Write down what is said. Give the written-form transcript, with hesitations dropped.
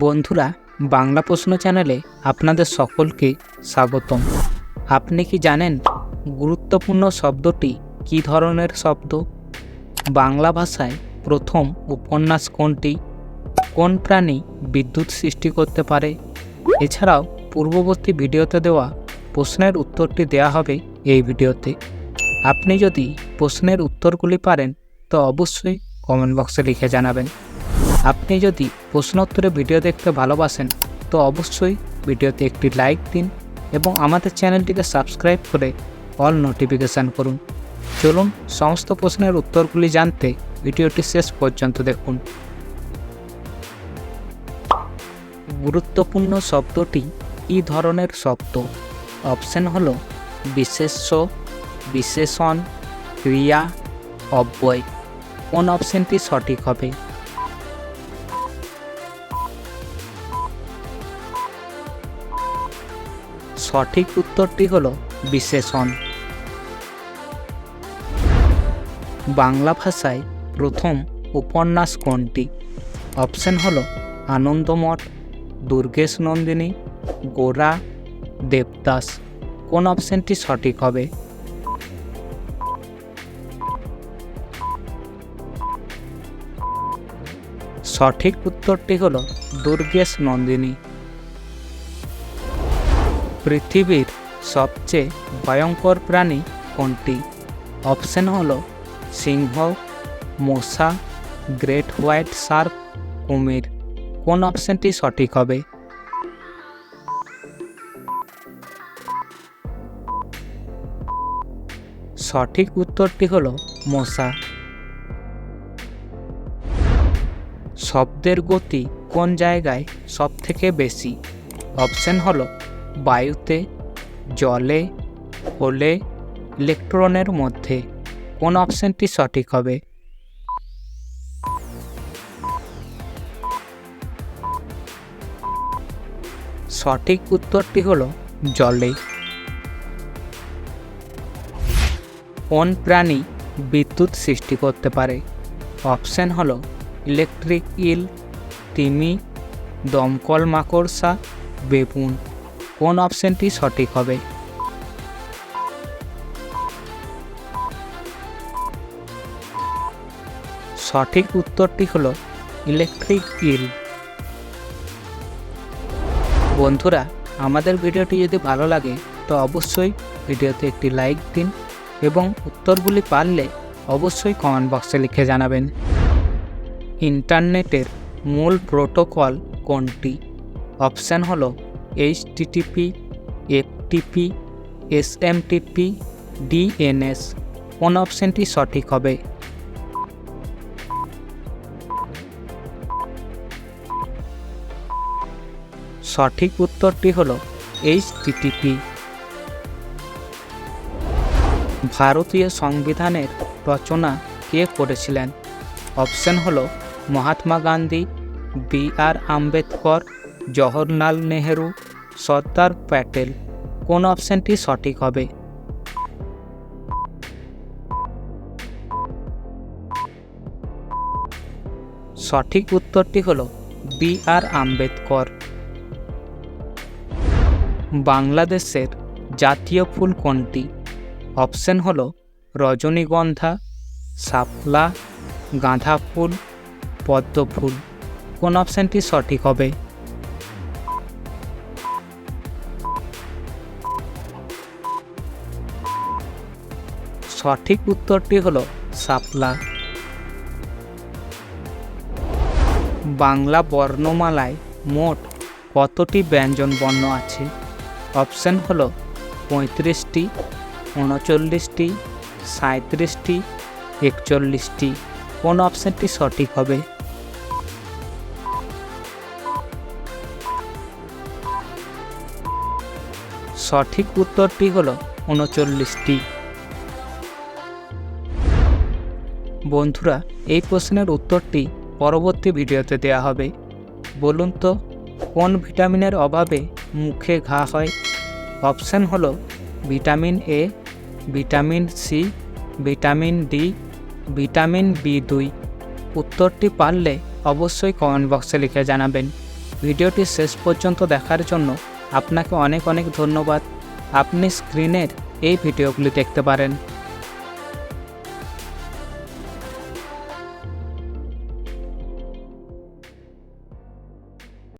বন্ধুরা, বাংলা প্রশ্ন চ্যানেলে আপনাদের সকলকে স্বাগতম। আপনি কি জানেন গুরুত্বপূর্ণ শব্দটি কী ধরনের শব্দ? বাংলা ভাষায় প্রথম উপন্যাস কোনটি? কোন প্রাণী বিদ্যুৎ সৃষ্টি করতে পারে? এছাড়াও পূর্ববর্তী ভিডিওতে দেওয়া প্রশ্নের উত্তরটি দেওয়া হবে এই ভিডিওতে। আপনি যদি প্রশ্নের উত্তরগুলি পারেন তো অবশ্যই কমেন্ট বক্সে লিখে জানাবেন। আপনি যদি প্রশ্নোত্তরে ভিডিও দেখতে ভালোবাসেন তো অবশ্যই ভিডিওতে একটি লাইক দিন এবং আমাদের চ্যানেলটিকে সাবস্ক্রাইব করে অল নোটিফিকেশান করুন। চলুন সমস্ত প্রশ্নের উত্তরগুলি জানতে ভিডিওটি শেষ পর্যন্ত দেখুন। গুরুত্বপূর্ণ শব্দটি কী ধরনের শব্দ? অপশন হলো বিশেষ্য, বিশেষণ, ক্রিয়া, অব্যয়। কোন অপশনটি সঠিক হবে? সঠিক উত্তরটি হলো বিশেষণ। বাংলা ভাষায় প্রথম উপন্যাস কোনটি? অপশন হলো আনন্দমঠ, দুর্গেশ নন্দিনী, গোরা, দেবদাস। কোন অপশনটি সঠিক হবে? সঠিক উত্তরটি হলো দুর্গেশ নন্দিনী। পৃথিবীর সবচেয়ে ভয়ঙ্কর প্রাণী কোনটি? অপশন হলো সিংহ, মশা, গ্রেট হোয়াইট শার্ক, কুমির। কোন অপশনটি সঠিক হবে? সঠিক উত্তরটি হলো মশা। শব্দের গতি কোন জায়গায় সবথেকে বেশি? অপশন হলো বায়ুতে, জলে, হোলে, ইলেকট্রনের মধ্যে। কোন অপশনটি সঠিক হবে? সঠিক উত্তরটি হলো জলে। কোন প্রাণী বিদ্যুৎ সৃষ্টি করতে পারে? অপশন হলো ইলেকট্রিক ইল, তিমি, দমকল মাকড়সা, বেবুন। কোন অপশনটি সঠিক হবে? সঠিক উত্তরটি হলো ইলেকট্রিক ইল। বন্ধুরা, আমাদের ভিডিওটি যদি ভালো লাগে তো অবশ্যই ভিডিওতে একটি লাইক দিন এবং উত্তরগুলি পারলে অবশ্যই কমেন্ট বক্সে লিখে জানাবেন। ইন্টারনেটের মূল প্রোটোকল কোনটি? অপশান হলো HTTP, FTP, SMTP, DNS। কোন অপশানটি সঠিক হবে? সঠিক উত্তরটি হলো HTTP। ভারতীয় সংবিধানের রচনা কে করেছিলেন? অপশন হলো মহাত্মা গান্ধী, BR আম্বেদকর, জওহরলাল নেহেরু, সর্দার প্যাটেল। কোন অপশনটি সঠিক হবে? সঠিক উত্তরটি হলো BR আম্বেদকর। বাংলাদেশের জাতীয় ফুল কোনটি? অপশন হলো রজনীগন্ধা, শাপলা, গাঁদা ফুল, পদ্ম ফুল। কোন অপশনটি সঠিক হবে? সঠিক উত্তরটি হলো শাপলা। বাংলা বর্ণমালায় মোট কতটি ব্যঞ্জন বর্ণ আছে? অপশন হলো 35টি, 39টি, 37টি, 41টি। কোন অপশনটি সঠিক হবে? সঠিক উত্তরটি হলো 39টি। বন্ধুরা, এই প্রশ্নের উত্তরটি পরবর্তী ভিডিওতে দেওয়া হবে। বলুন তো, কোন ভিটামিনের অভাবে মুখে ঘা হয়? অপশন হলো vitamin A, vitamin C, vitamin D, vitamin B2। উত্তরটি পারলে অবশ্যই কমেন্ট বক্সে লিখে জানাবেন। ভিডিওটি শেষ পর্যন্ত দেখার জন্য আপনাকে অনেক অনেক ধন্যবাদ। আপনি স্ক্রিনের এই ভিডিওগুলি দেখতে পারেন।